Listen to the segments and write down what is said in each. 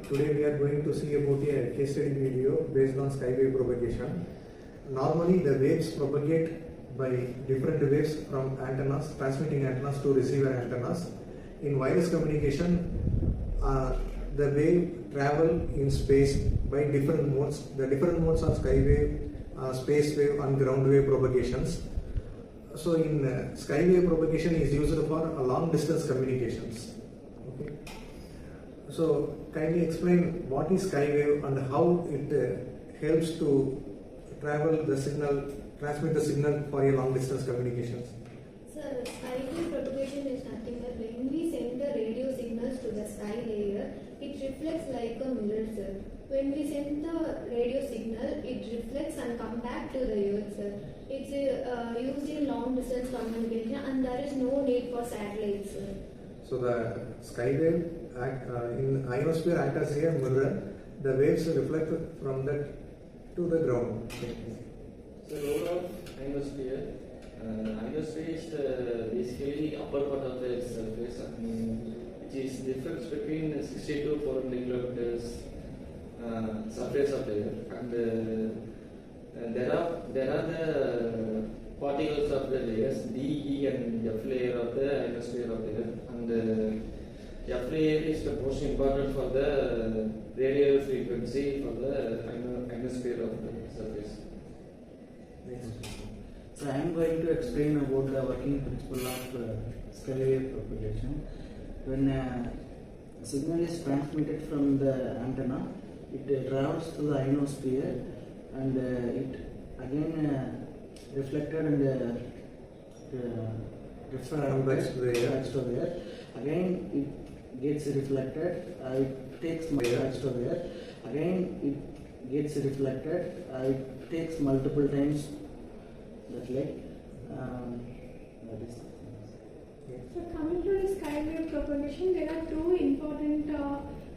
Today we are going to see about a case study video based on skywave propagation. Normally the waves propagate by different waves from antennas, transmitting antennas to receiver antennas. In wireless communication, the wave travel in space by different modes. The different modes are skywave, space wave and ground wave propagations. So in skywave propagation is used for long distance communications. Okay. So kindly explain what is skywave and how it helps to travel the signal, transmit the signal for a long distance communications. Sir, skywave propagation is nothing but when we send the radio signals to the sky layer, it reflects like a mirror, sir. When we send the radio signal, it reflects and comes back to the earth, sir. It's used in long distance communication and there is no need for satellites, sir. So the skywave in ionosphere act as a mirror. The waves reflect from that to the ground. So overall ionosphere, ionosphere is basically upper part of the surface, which is difference between 60 to 400 kilometers surface of the earth, and there are the particles of the layers D, E and F layer of the ionosphere of the earth, and F layer is the most important for the radio frequency for the ionosphere of the surface. So I am going to explain about the working principle of skywave propagation. When a signal is transmitted from the antenna, it travels to the ionosphere and it again reflected and refracted over there. Again it gets reflected, it takes to there. Again it gets reflected, it takes multiple times that like that is. So coming to the skywave propagation, there are two important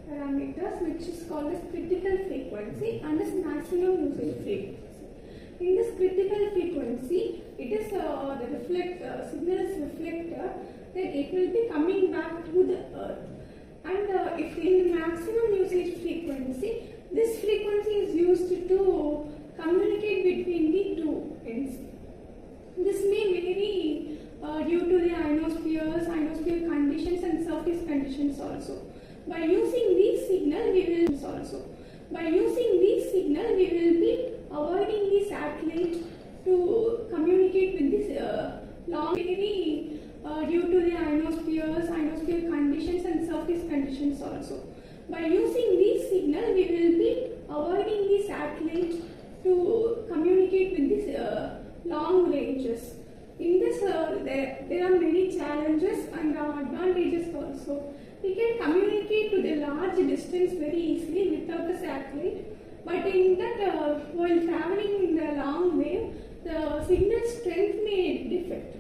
parameters which is called as critical frequency and as maximum usage frequency. In this critical frequency, it is the signal is reflected, then it will be coming back to the earth. And if in maximum usage frequency, this frequency is used to communicate between the two ends. This may vary due to the ionosphere conditions and surface conditions also. By using these signal, we will be avoiding the satellite to communicate with this long vary due to the ionosphere conditions and surface conditions also. By using these signal, we will be avoiding the satellite to communicate with this long ranges. In this, there are many challenges and advantages also. We can communicate to the large distance very easily without a satellite. But in that, while traveling in the long wave, the signal strength may defect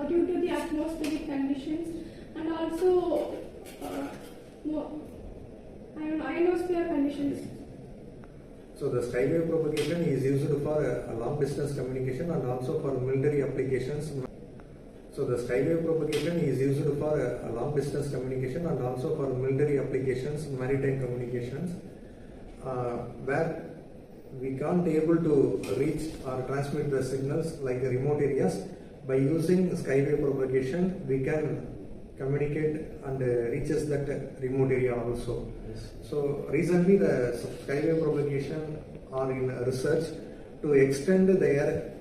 due to the atmospheric conditions and also ionosphere conditions. So the skywave propagation is used for a long distance communication and also for military applications. So the skywave propagation is used for a long distance communication and also for military applications, maritime communications, where we can't able to reach or transmit the signals like the remote areas. By using skywave propagation, we can communicate and reaches that remote area also. Yes. So recently the skywave propagation are in research to extend their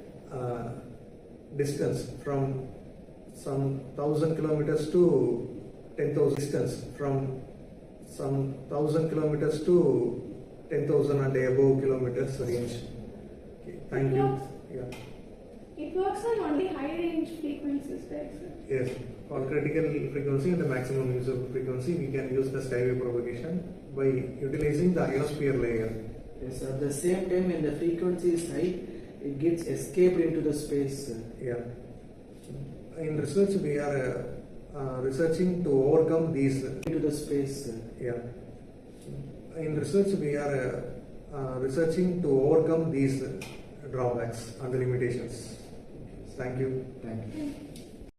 distance from some 1,000 kilometers to 10,000 distance from some 1,000 kilometers to 10,000 and above kilometers range. Okay, thank you. Yeah. It works on only high range frequencies, right, sir? Yes, for critical frequency and the maximum use of frequency, we can use the skywave propagation by utilizing the ionosphere layer. Yes, at the same time when the frequency is high, it gets escaped into the space. Yeah. In research, we are researching to overcome these. Into the space. Yeah. In research, we are researching to overcome these drawbacks and the limitations. Thank you. Thank you.